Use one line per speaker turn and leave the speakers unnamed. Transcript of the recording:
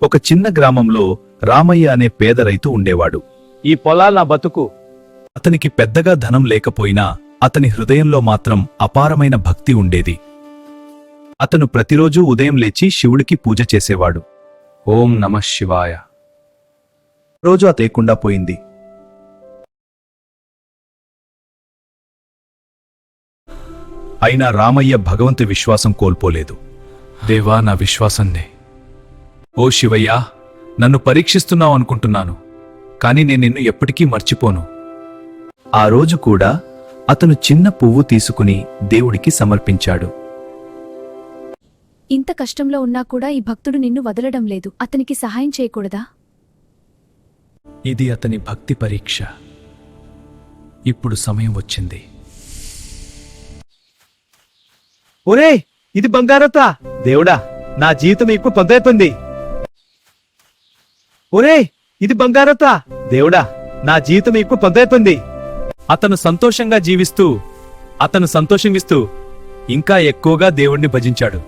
ఒక చిన్న గ్రామంలో రామయ్య అనే పేద రైతు ఉండేవాడు.
ఈ పొలాల నా బతుకు.
అతనికి పెద్దగా ధనం లేకపోయినా అతని హృదయంలో మాత్రం అపారమైన భక్తి ఉండేది. అతను ప్రతిరోజూ ఉదయం లేచి శివుడికి పూజ చేసేవాడు.
ఓం నమః శివాయ.
రోజు అది లేకుండా పోయింది. అయినా రామయ్య భగవంతు విశ్వాసం కోల్పోలేదు.
దేవా, నా విశ్వాసందే.
ఓ శివయ్యా, నన్ను పరీక్షిస్తున్నావు అనుకుంటున్నాను, కాని నేను నిన్ను ఎప్పటికీ మర్చిపోను. ఆ రోజు కూడా అతను చిన్న పువ్వు తీసుకుని దేవుడికి సమర్పించాడు.
ఇంత కష్టంలో ఉన్నా కూడా ఈ భక్తుడు నిన్ను వదలడం లేదు. అతనికి సహాయం చేయకూడదా?
ఇది అతని భక్తి పరీక్ష. ఇప్పుడు సమయం వచ్చింది.
ఒరే, ఇది బంగారత. దేవుడా, నా జీవితం ఇప్పుడు పొందైపోయింది. ఒరే, ఇది బంగారత. దేవుడా, నా జీవితం ఇప్పుడు పొందైపోయింది.
అతను సంతోషంగా జీవిస్తూ ఇంకా ఎక్కువగా దేవుణ్ణి భజించాడు.